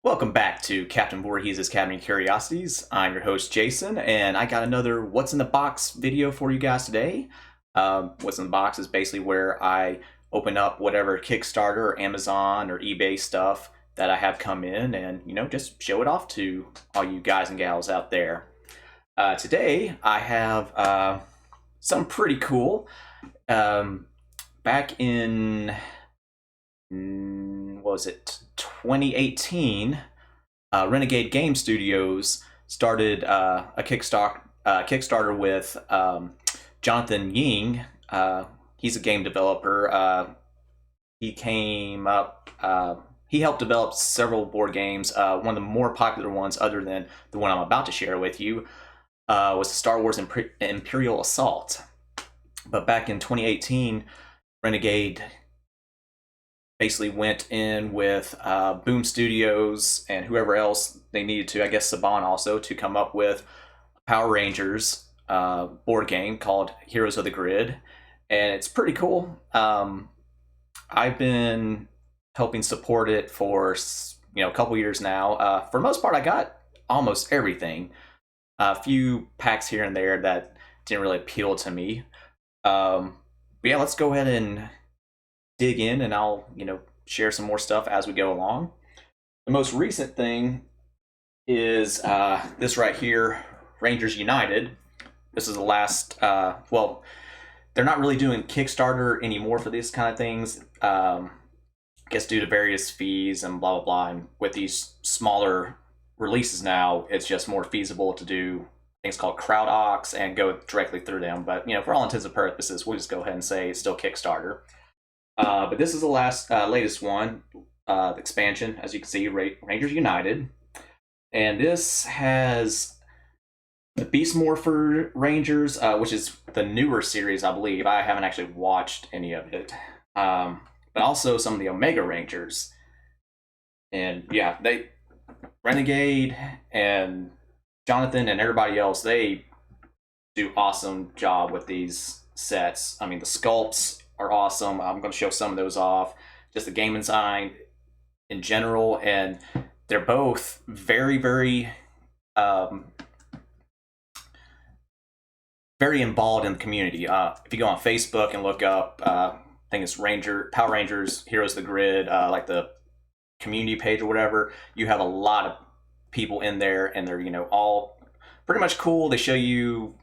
Welcome back to Captain Voorhees' Academy of Curiosities. I'm your host, Jason, and I got another What's in the Box video for you guys today. What's in the Box is basically where I open up whatever Kickstarter or Amazon or eBay stuff that I have come in and, just show it off to all you guys and gals out there. Today, I have something pretty cool. Back in what was it, 2018, Renegade Game Studios started a Kickstarter with Jonathan Ying. He's a game developer. He came up. He helped develop several board games. One of the more popular ones, other than the one I'm about to share with you, was Star Wars Imperial Assault. But back in 2018, Renegade basically went in with Boom Studios and whoever else they needed to, I guess Saban also, to come up with Power Rangers board game called Heroes of the Grid. And it's pretty cool. I've been helping support it for a couple years now. For the most part, I got almost everything. A few packs here and there that didn't really appeal to me. But yeah, let's go ahead and dig in, and I'll share some more stuff as we go along. The most recent thing is this right here, Rangers United. This is the last. Well, they're not really doing Kickstarter anymore for these kind of things. I guess due to various fees and blah blah blah. And with these smaller releases now, it's just more feasible to do things called crowd auctions and go directly through them. But for all intents and purposes, we'll just go ahead and say it's still Kickstarter. But this is the latest one, the expansion, as you can see, Rangers United. And this has the Beast Morpher Rangers, which is the newer series, I believe. I haven't actually watched any of it. But also some of the Omega Rangers. And yeah, Renegade and Jonathan and everybody else, they do awesome job with these sets. I mean, the sculpts are awesome. I'm going to show some of those off. Just the game design in general, and they're both very, very, very involved in the community. If you go on Facebook and look up, I think it's Power Rangers, Heroes of the Grid, like the community page or whatever, you have a lot of people in there, and they're all pretty much cool. They show you,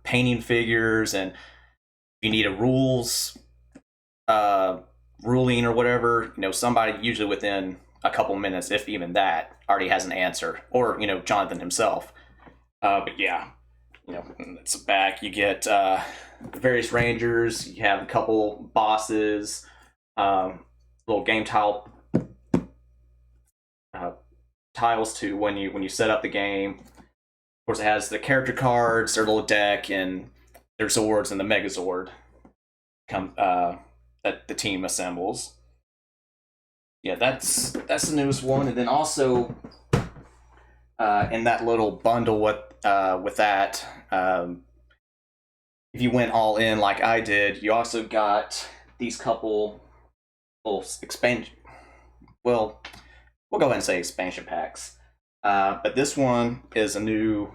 painting figures, and you need a ruling or whatever, somebody usually within a couple minutes, if even that, already has an answer, or Jonathan himself. But yeah, it's back. You get various rangers. You have a couple bosses, little game tiles to when you set up the game. Of course, it has the character cards, their little deck, and their Zords and the Megazord that the team assembles. Yeah, that's the newest one, and then also in that little bundle with that, if you went all in like I did, you also got these couple little expansion. Well, we'll go ahead and say expansion packs. But this one is a new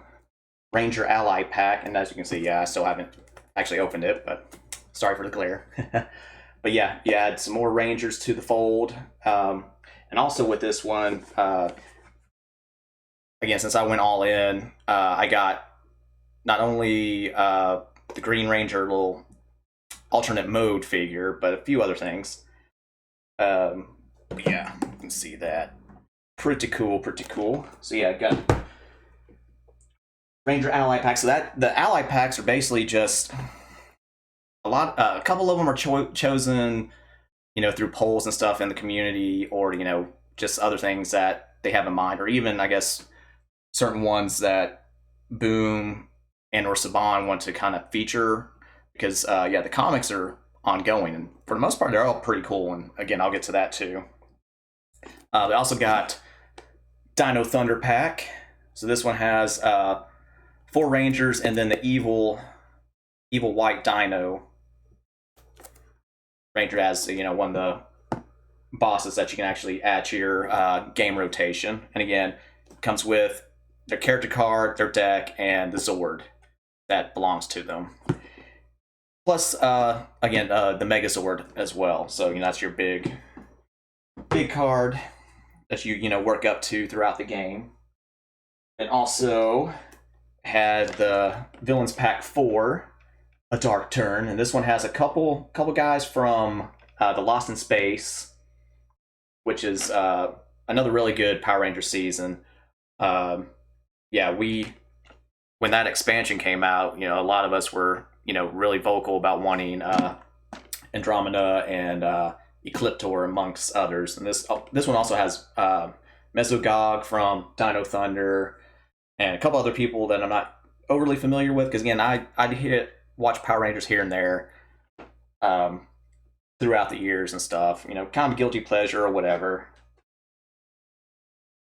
Ranger Ally pack, and as you can see, yeah, I still haven't actually opened it, but sorry for the glare. But yeah, you add some more Rangers to the fold. And also with this one, again, since I went all in, I got not only the Green Ranger little alternate mode figure, but a few other things. But yeah, you can see that. Pretty cool, pretty cool. So yeah, I got Ranger Ally packs. So the Ally packs are basically just a couple of them are chosen, through polls and stuff in the community, or just other things that they have in mind, or even I guess certain ones that Boom and or Saban want to kind of feature, because the comics are ongoing, and for the most part they're all pretty cool. And again, I'll get to that too. They also got Dino Thunder pack. So this one has 4 Rangers and then the evil white Dino Ranger as one of the bosses that you can actually add to your game rotation. And again, it comes with their character card, their deck, and the Zord that belongs to them. Plus, again, the Mega Zord as well. So that's your big card that you work up to throughout the game. And also had the Villains Pack 4, A Dark Turn, and this one has a couple guys from the Lost in Space, which is another really good Power Ranger season. Yeah, when that expansion came out, a lot of us were really vocal about wanting Andromeda and Ecliptor amongst others. And this one also has Mesogog from Dino Thunder and a couple other people that I'm not overly familiar with, because again, I watch Power Rangers here and there throughout the years and stuff. Kind of guilty pleasure or whatever.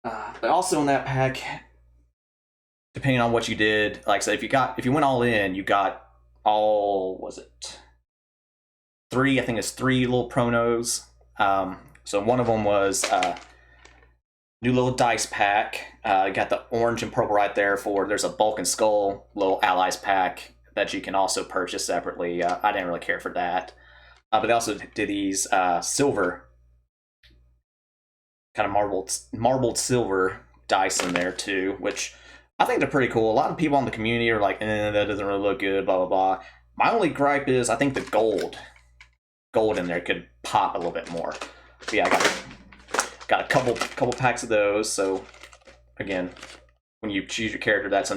But also in that pack, depending on what you did, like I said, if you went all in, you got three little pronos. So one of them was new little dice pack. Got the orange and purple right there there's a Bulk and Skull little allies pack that you can also purchase separately. I didn't really care for that. But they also did these silver, kind of marbled silver dice in there too, which I think they're pretty cool. A lot of people in the community are like, that doesn't really look good, blah, blah, blah. My only gripe is I think the gold in there could pop a little bit more. But yeah, I got a couple packs of those. So again, when you choose your character, that's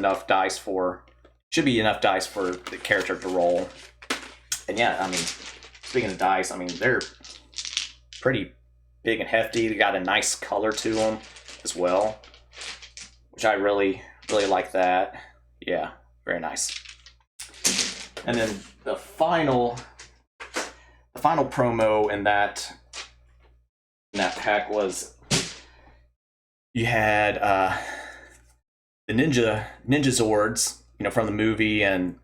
should be enough dice for the character to roll. And yeah, speaking of dice, they're pretty big and hefty. They got a nice color to them as well, which I really like that. Yeah, very nice. And then the final promo in that pack was you had the Ninja Zords, from the movie and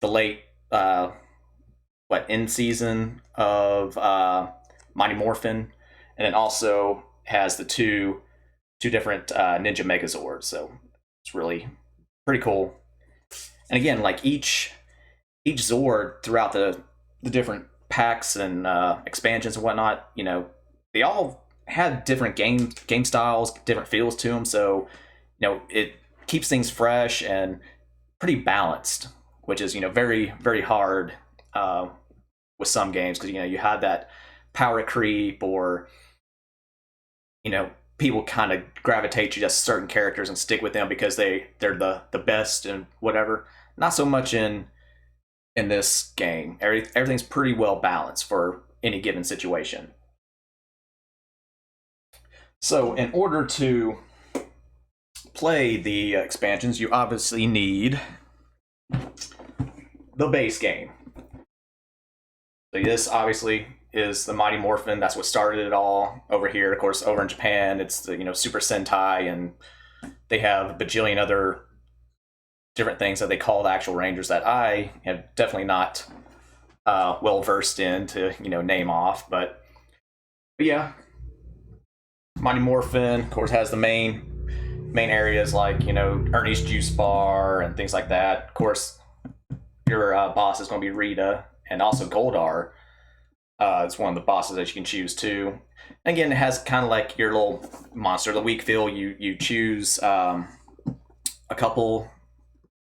the late end season of Mighty Morphin, and it also has the two different Ninja Megazords. So it's really pretty cool. And again, like each Zord throughout the different packs and expansions and whatnot, they all had different game styles, different feels to them. So it keeps things fresh and pretty balanced, which is very, very hard with some games, because you have that power creep, or people kind of gravitate to just certain characters and stick with them because they're the best and whatever. Not so much in this game. Everything's pretty well balanced for any given situation. So in order to play the expansions, you obviously need the base game. So this obviously is the Mighty Morphin. That's what started it all over here. Of course, over in Japan, it's the Super Sentai, and they have a bajillion other different things that they call the actual Rangers that I am definitely not well versed in to name off. But yeah, Mighty Morphin, of course, has the main areas like Ernie's Juice Bar and things like that. Of course, your boss is going to be Rita, and also Goldar. It's one of the bosses that you can choose too. And again, it has kind of like your little monster of the week feel. You choose a couple,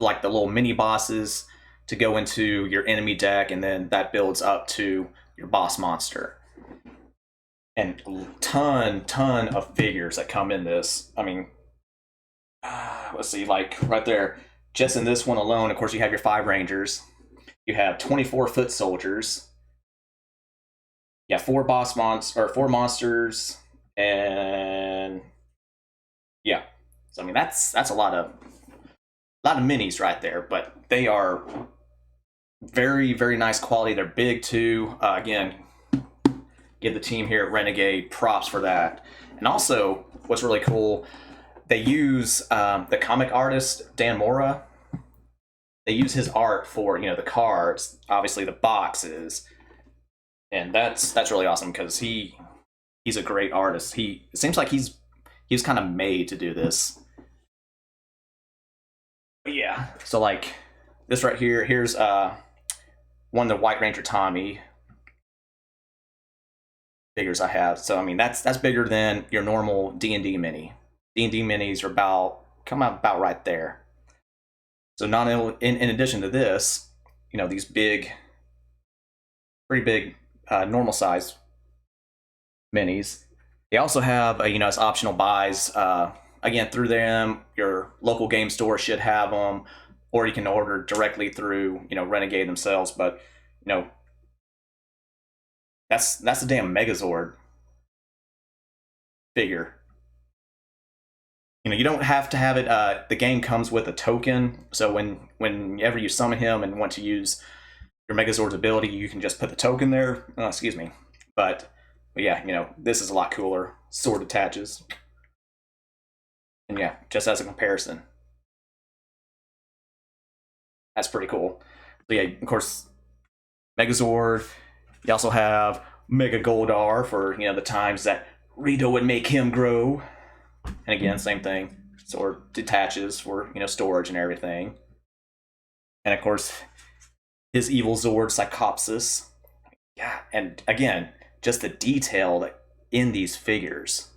like the little mini bosses, to go into your enemy deck, and then that builds up to your boss monster. And ton of figures that come in this. Let's see, like right there, just in this one alone, of course, you have your 5 Rangers. You have 24 foot soldiers. Yeah, 4 monsters, and yeah. So that's a lot of minis right there, but they are very, very nice quality. They're big too. Again, give the team here at Renegade props for that. And also, what's really cool, they use the comic artist Dan Mora. They use his art for the cards, obviously the boxes, and that's really awesome, because he he's a great artist. It seems like he was kind of made to do this. But yeah, so like this right here, here's one of the White Ranger Tommy figures I have. So I mean that's bigger than your normal D&D mini. D&D minis are come out about right there. So not in addition to this, you know, these big, pretty big normal size minis. They also have you know, as optional buys. Again, through them, your local game store should have them, or you can order directly through, you know, Renegade themselves. But you know, that's a damn Megazord figure. You know, you don't have to have it. The game comes with a token, so whenever you summon him and want to use your Megazord's ability, you can just put the token there. Excuse me, but yeah, you know, this is a lot cooler. Sword attaches, and yeah, just as a comparison, that's pretty cool. So yeah, of course, Megazord. You also have Mega Goldar for, you know, the times that Rita would make him grow. And again, same thing. Sword detaches for, you know, storage and everything. And of course, his evil Zord Psychopsis. Yeah, and again, just the detail in these figures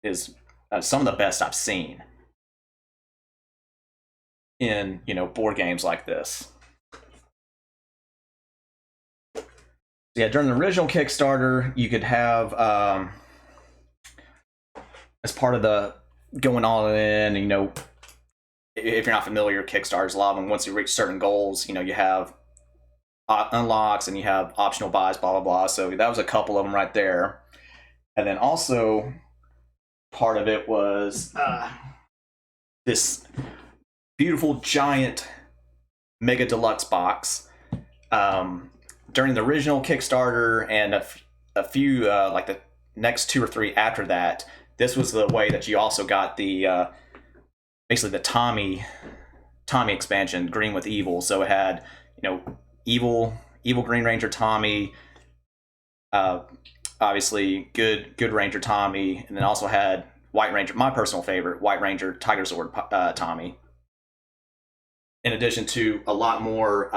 is some of the best I've seen in, you know, board games like this. Yeah, during the original Kickstarter, you could have, as part of the going all in, you know, if you're not familiar with Kickstarters, a lot of them, once you reach certain goals, you know, you have unlocks and you have optional buys, blah, blah, blah. So that was a couple of them right there. And then also, part of it was this beautiful, giant Mega Deluxe Box. During the original Kickstarter and a few, like the next 2 or 3 after that, this was the way that you also got the basically the Tommy expansion, Green with Evil. So it had, you know, evil Green Ranger Tommy, obviously good Ranger Tommy, and then also had White Ranger, my personal favorite, White Ranger Tiger Zord Tommy. In addition to a lot more.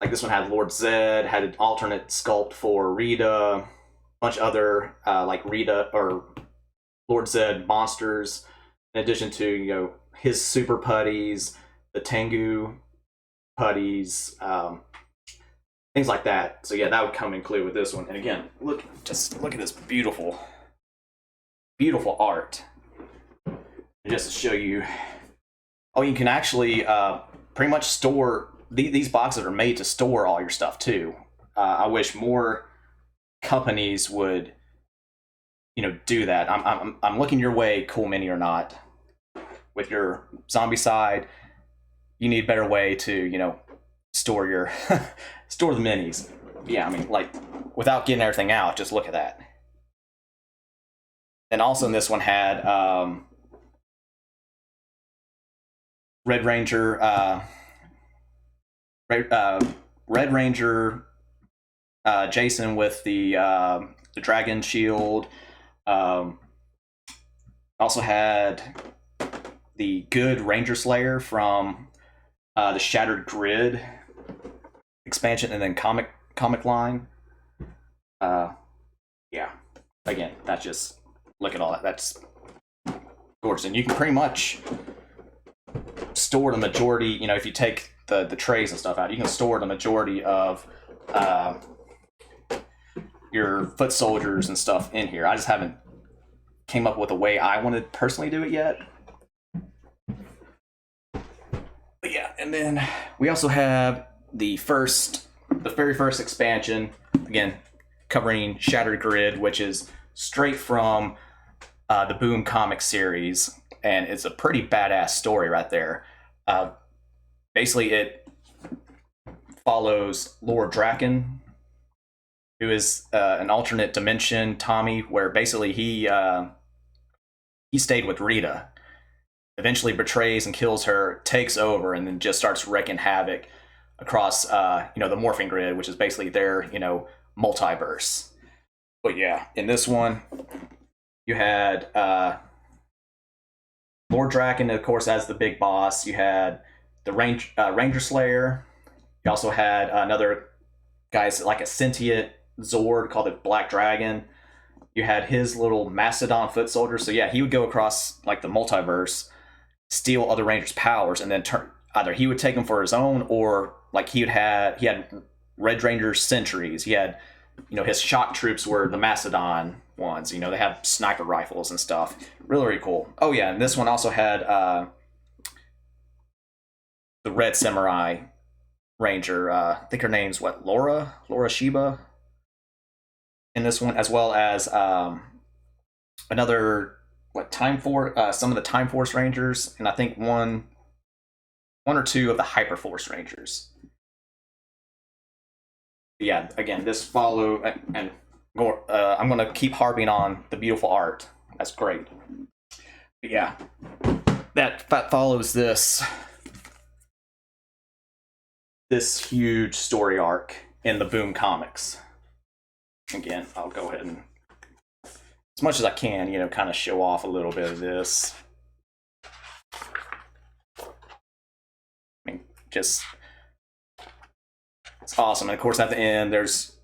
Like this one had Lord Zed, had an alternate sculpt for Rita, a bunch of other like Rita or Lord Zed monsters, in addition to, you know, his super putties, the Tengu putties, things like that. So yeah, that would come included with this one. And again, just look at this beautiful art. And just to show you, oh, you can actually pretty much store. These boxes are made to store all your stuff too. I wish more companies would, you know, do that. I'm looking your way, Cool Mini or not. With your zombie side, you need a better way to, you know, store your store the minis. Yeah, I mean, like without getting everything out, just look at that. And also, in this one had Red Ranger. Red Ranger Jason with the dragon shield. Also had the good Ranger Slayer from the Shattered Grid expansion, and then comic line. Yeah, again, that's just, look at all that. That's gorgeous, and you can pretty much store the majority. You know, if you take the trays and stuff out, you can store the majority of your foot soldiers and stuff in here. I just haven't came up with a way I want to personally do it yet. But yeah, and then we also have the very first expansion, again covering Shattered Grid, which is straight from the Boom comic series, and it's a pretty badass story right there. Basically, it follows Lord Draken, who is an alternate dimension Tommy, where basically he stayed with Rita, eventually betrays and kills her, takes over, and then just starts wreaking havoc across the Morphin grid, which is basically their multiverse. But yeah, in this one, you had Lord Draken, of course, as the big boss. You had the Ranger Slayer. You also had another guy's like a sentient Zord called the Black Dragon. You had his little Mastodon foot soldier. So yeah, he would go across like the multiverse, steal other Rangers' powers, and then turn either he would take them for his own, or like he had Red Ranger sentries. He had, his shock troops were the Mastodon ones. They have sniper rifles and stuff. Really, really cool. Oh yeah, and this one also had the Red Samurai Ranger. I think her name's what, Laura Shiba. In this one, as well as another some of the Time Force Rangers, and I think one or two of the Hyper Force Rangers. Yeah, again, this follow and I'm going to keep harping on the beautiful art. That's great. But yeah, that follows this huge story arc in the Boom comics. Again, I'll go ahead and, as much as I can, kind of show off a little bit of this. I mean, just, it's awesome. And of course, at the end, there's,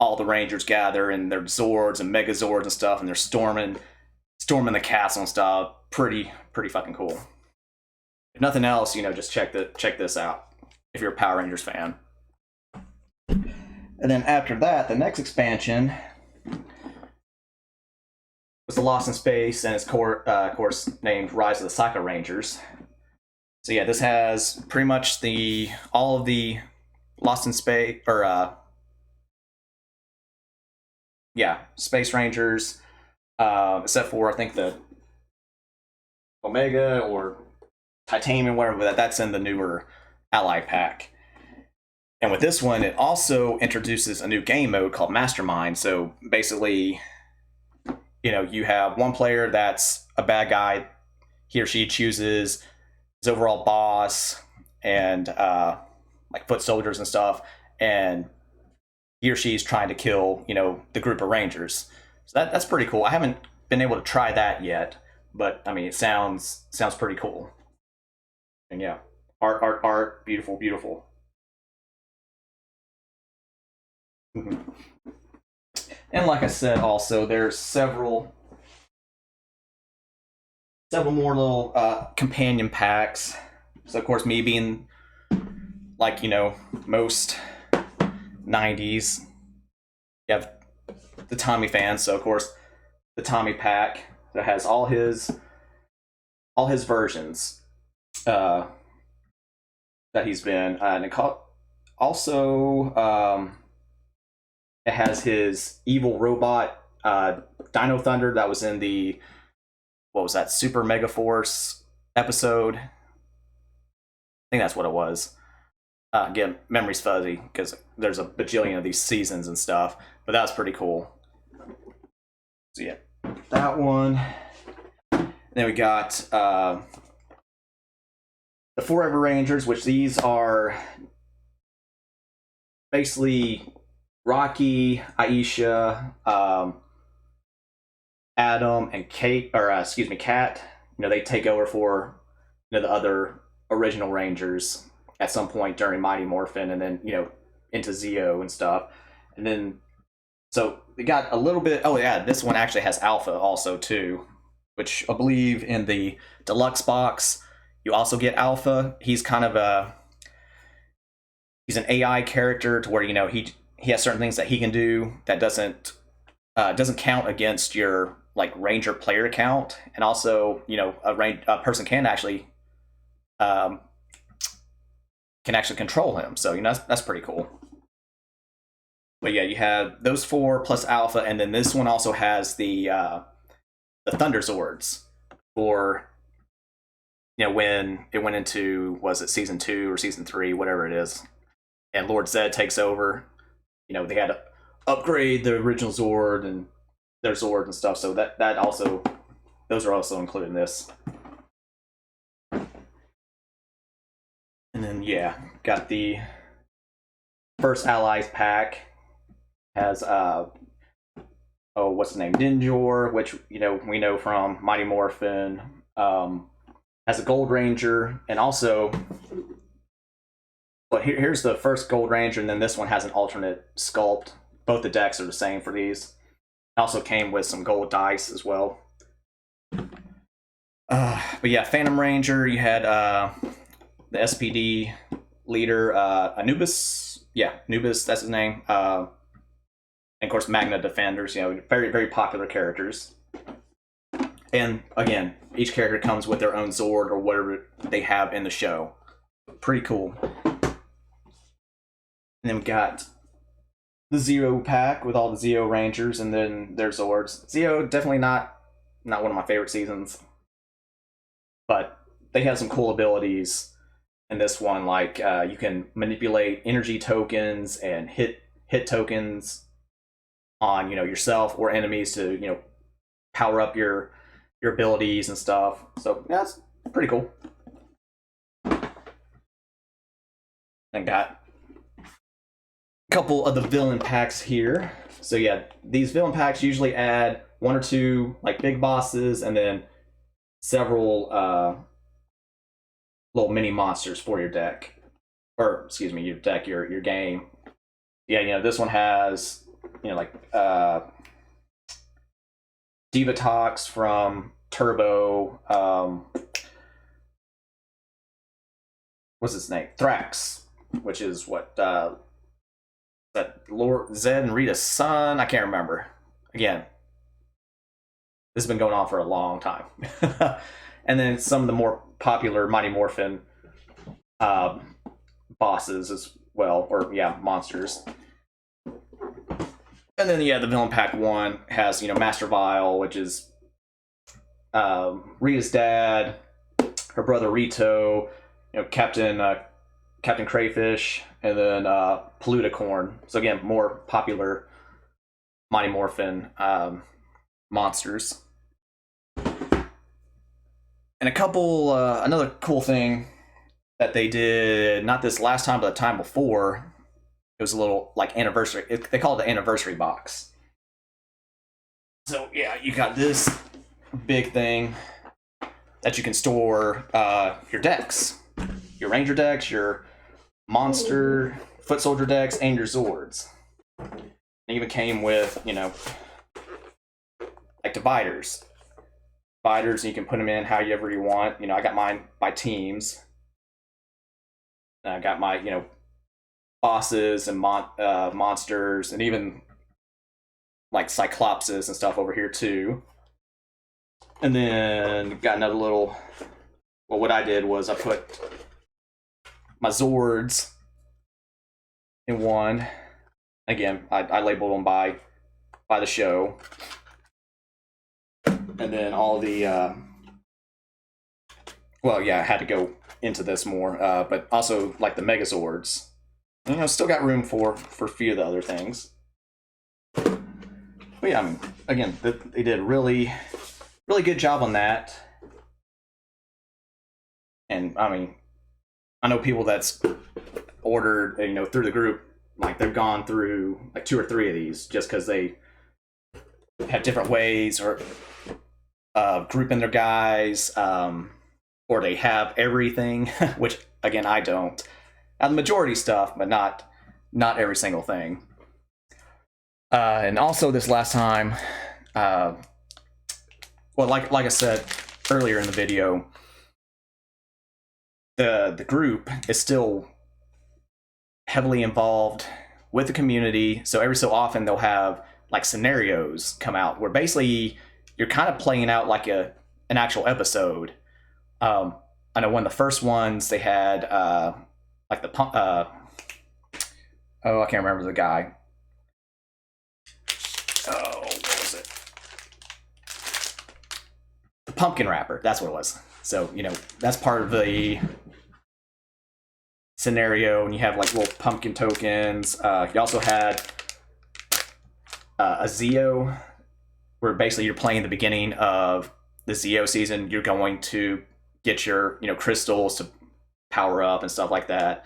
all the Rangers gather and their Zords and Megazords and stuff, and they're storming the castle and stuff. Pretty fucking cool. If nothing else, just check this out if you're a Power Rangers fan. And then after that, the next expansion was the Lost in Space, and it's of course named Rise of the Psycho Rangers. So yeah, this has pretty much all of the Lost in Space, or Space Rangers, except for I think the Omega or Titanium, whatever that's in the newer Ally pack. And with this one, it also introduces a new game mode called Mastermind. So basically, you have one player that's a bad guy. He or she chooses his overall boss and like foot soldiers and stuff, and he or she's trying to kill, the group of Rangers. So that's pretty cool. I haven't been able to try that yet, but I mean, it sounds pretty cool. And yeah, art, beautiful. Mm-hmm. And like I said, also there's several more little companion packs. So of course, me being like most 90s, you have the Tommy fans. So of course, the Tommy pack that has all his versions that he's been, and also it has his evil robot Dino Thunder that was in the, what was that, Super Mega Force episode. I think that's what it was. Again, memory's fuzzy because there's a bajillion of these seasons and stuff, but that was pretty cool. So yeah, that one. Then we got the Forever Rangers, which these are basically Rocky, Aisha, Adam, and Kat. They take over for the other original Rangers at some point during Mighty Morphin, and then into Zeo and stuff. And then so they got a little bit. Oh yeah, this one actually has Alpha also too, which I believe in the Deluxe Box you also get Alpha. He's kind of he's an AI character to where he has certain things that he can do that doesn't count against your like Ranger player count, and also a person can actually control him. So that's pretty cool. But yeah, you have those four plus Alpha, and then this one also has the Thunder Zords for when it went into, was it season 2 or season 3, whatever it is, and Lord Zed takes over. They had to upgrade the original Zord and their Zord and stuff, so that also, those are also included in this. And then yeah, got the first Allies pack. Has what's his name, Ninjor, which we know from Mighty Morphin, has a Gold Ranger, and also, well, here's the first Gold Ranger, and then this one has an alternate sculpt. Both the decks are the same for these. Also came with some gold dice as well. But yeah, Phantom Ranger, you had the SPD leader, Anubis. Yeah, Anubis, that's his name. And of course, Magna Defenders, very, very popular characters. And again, each character comes with their own Zord or whatever they have in the show. Pretty cool. And then we got the Zeo pack with all the Zeo Rangers and then their Zords. Zeo, definitely not one of my favorite seasons. But they have some cool abilities in this one, like you can manipulate energy tokens and hit tokens on yourself or enemies to power up your abilities and stuff. So yeah, it's pretty cool. And got a couple of the villain packs here. So yeah, these villain packs usually add 1 or 2 like big bosses and then several little mini monsters for your deck, or excuse me, your game. Yeah, this one has like Divatox from Turbo. What's his name? Thrax, which is what that Lord Zed and Rita's son. I can't remember. Again, this has been going on for a long time. And then some of the more popular Mighty Morphin bosses as well, or yeah, monsters. And then yeah, the villain pack 1 has Master Vile, which is Rita's dad, her brother Rito, Captain Crayfish, and then Poluticorn. So again, more popular Mighty Morphin monsters. And a couple, another cool thing that they did, not this last time, but the time before, it was a little like anniversary. They call it the anniversary box. So yeah, you got this big thing that you can store your decks, your Ranger decks, your Monster, Foot Soldier decks, and your Zords. It even came with, like dividers. And you can put them in however you want. I got mine by teams. And I got my, bosses and monsters, and even like Cyclopses and stuff over here too. And then got another little. Well, what I did was I put my Zords in one. Again, I labeled them by the show. And then all the, well, yeah, I had to go into this more, but also like the Megazords. Still got room for a few of the other things. But yeah, again, they did a really, really good job on that. And I know people that's ordered, through the group, like they've gone through like 2 or 3 of these just because they have different ways or grouping their guys, or they have everything, which again I don't. The majority stuff, but not every single thing. And also this last time, well, like I said earlier in the video, the group is still heavily involved with the community. So every so often they'll have like scenarios come out where basically you're kind of playing out like an actual episode. I know one of the first ones they had like the I can't remember the guy. Oh, what was it? The pumpkin wrapper. That's what it was. So that's part of the scenario, and you have like little pumpkin tokens. You also had a Zeo, where basically you're playing the beginning of the Zeo season. You're going to get your crystals to power up and stuff like that.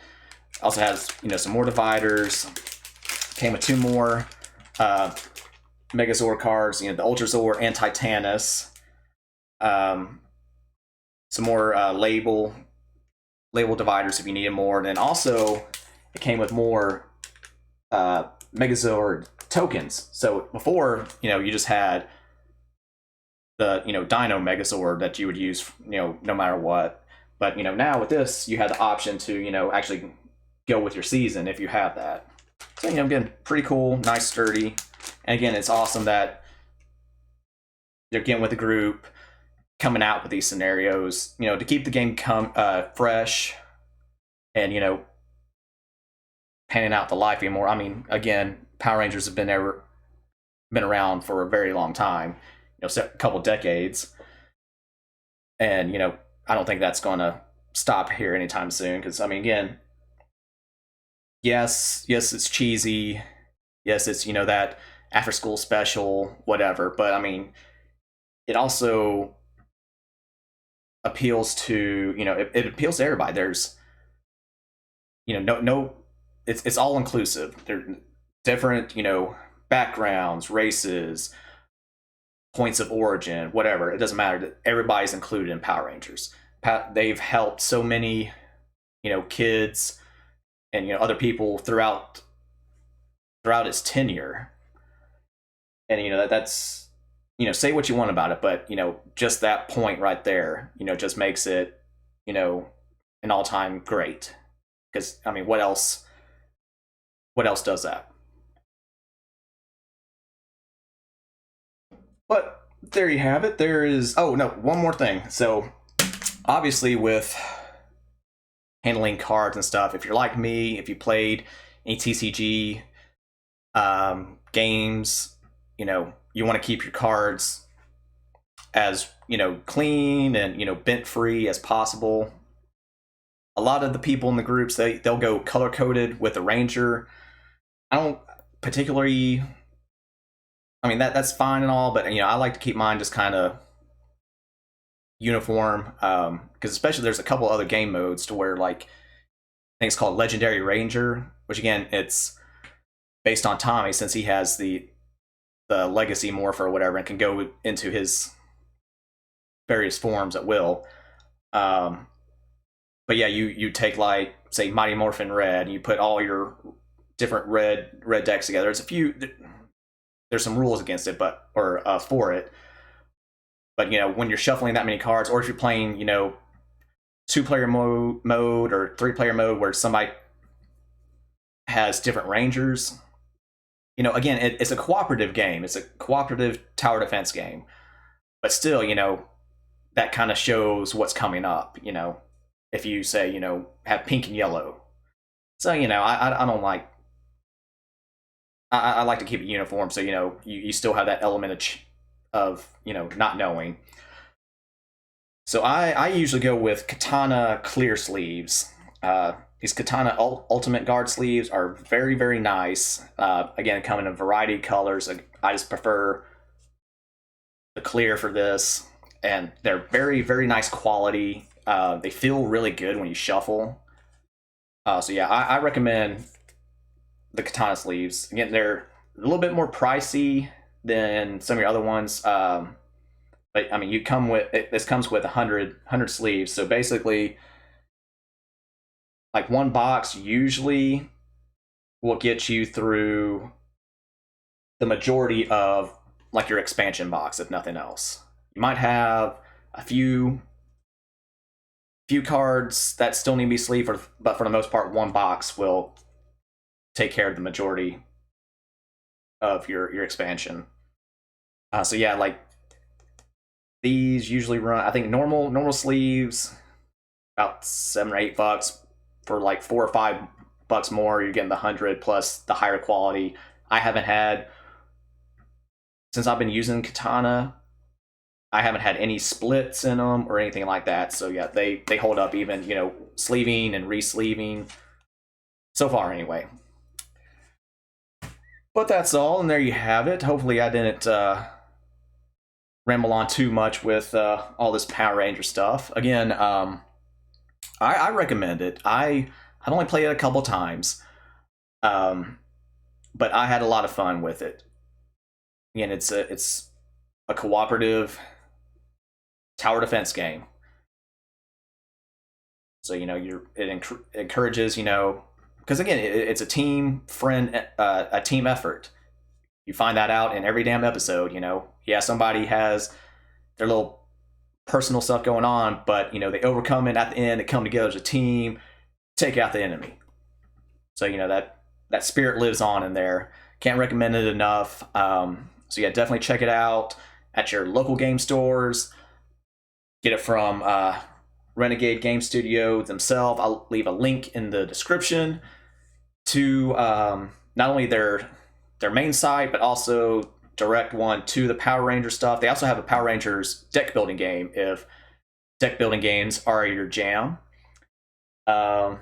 Also has some more dividers. Came with 2 more Megazord cards, the Ultra Zord and Titanus. Um, some more label dividers if you needed more. And then also, it came with more Megazord tokens. So before, you just had the Dino Megazord that you would use, no matter what. But now with this, you had the option to actually go with your season if you have that. So again, pretty cool, nice, sturdy. And again, it's awesome that they're getting with the group, coming out with these scenarios, to keep the game fresh, and panning out the life anymore. I mean, again, Power Rangers have been around for a very long time, a couple decades, and I don't think that's going to stop here anytime soon. Because I mean, again, yes, it's cheesy, yes, it's that after school special, whatever. But I mean, it also appeals to it appeals to everybody. There's no it's all inclusive. There different backgrounds, races, points of origin, whatever. It doesn't matter. Everybody's included in Power Rangers. They've helped so many kids and other people throughout its tenure. And that's say what you want about it, but just that point right there just makes it an all-time great. Because I mean, what else does that? But there you have it. There is, oh no, one more thing. So obviously with handling cards and stuff, if you're like me, if you played any TCG games, you want to keep your cards as clean and bent free as possible. A lot of the people in the groups, they'll go color coded with a Ranger. I don't particularly, I mean that's fine and all, but I like to keep mine just kind of uniform, because especially there's a couple other game modes to where, like, I think it's called Legendary Ranger, which again, it's based on Tommy, since he has the legacy morph or whatever, and can go into his various forms at will. But yeah, you take, like, say Mighty Morphin Red, and you put all your different red decks together. There's some rules against it, but for it. But when you're shuffling that many cards, or if you're playing 2-player mode or 3-player mode where somebody has different Rangers, again, it's a cooperative game. It's a cooperative tower defense game. But still, that kind of shows what's coming up, if you say, have pink and yellow. So, I don't like, I like to keep it uniform, so, you still have that element of not knowing. So I usually go with Katana clear sleeves. These Katana Ultimate Guard sleeves are very, very nice. Again, come in a variety of colors. I just prefer the clear for this, and they're very, very nice quality. They feel really good when you shuffle. So yeah, I recommend the Katana sleeves. Again, they're a little bit more pricey than some of your other ones. But I mean, this comes with 100 sleeves. So basically, like, one box usually will get you through the majority of, like, your expansion box, if nothing else. You might have a few cards that still need to be sleeved, but for the most part, one box will take care of the majority of your expansion. So yeah, like, these usually run, I think normal sleeves about $7 or $8. For like $4 or $5 more, you're getting the 100 plus the higher quality. I haven't had, since I've been using Katana, I haven't had any splits in them or anything like that. So yeah, they hold up, even sleeving and re-sleeving, so far anyway. But that's all, and there you have it. Hopefully I didn't ramble on too much with all this Power Ranger stuff. Again, I recommend it. I've only played it a couple times, but I had a lot of fun with it. again, it's a cooperative tower defense game. So it encourages, because again, it's a team a team effort. You find that out in every damn episode. Yeah, somebody has their little personal stuff going on, but they overcome it at the end. They come together as a team, take out the enemy. So that spirit lives on in there. Can't recommend it enough. So yeah, definitely check it out at your local game stores. Get it from Renegade Game Studio themselves. I'll leave a link in the description to not only their main site, but also direct one to the Power Ranger stuff. They also have a Power Rangers deck building game if deck building games are your jam. And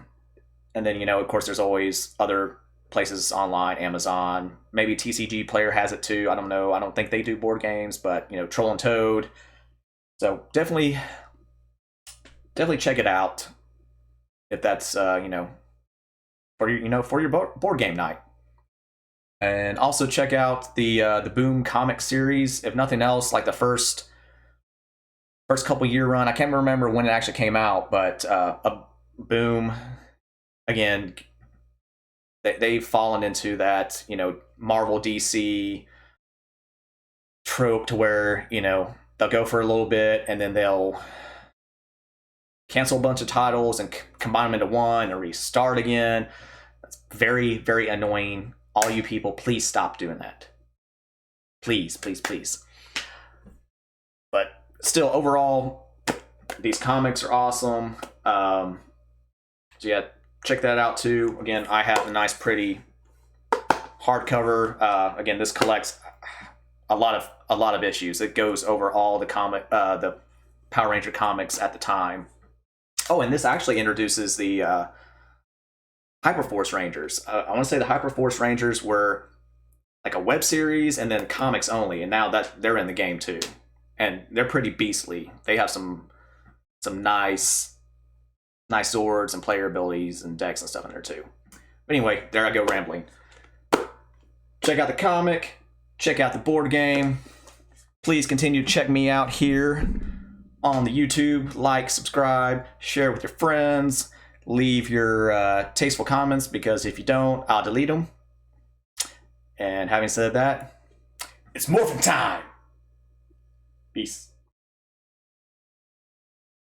then, of course, there's always other places online, Amazon, maybe TCG Player has it too. I don't know. I don't think they do board games, but Troll and Toad. So definitely check it out if that's for your board game night. And also check out the Boom comic series. If nothing else, like the first couple year run. I can't remember when it actually came out, but a Boom, again, they've fallen into that Marvel DC trope to where they'll go for a little bit and then they'll cancel a bunch of titles and combine them into one and restart again. That's very, very annoying. All you people, please stop doing that. Please, please, please. But still, overall, these comics are awesome. So yeah, check that out too. Again, I have a nice, pretty hardcover. Again, this collects a lot of issues. It goes over all the the Power Ranger comics at the time. Oh, and this actually introduces the Hyperforce Rangers. I want to say the Hyperforce Rangers were like a web series and then comics only, and now that they're in the game too, and they're pretty beastly. They have some nice Zords and player abilities and decks and stuff in there too. But anyway, there I go rambling. Check out the comic. Check out the board game. Please continue to check me out here on the YouTube. Like, subscribe, share with your friends. Leave your tasteful comments, because if you don't, I'll delete them. And having said that, it's Morphin time. Peace.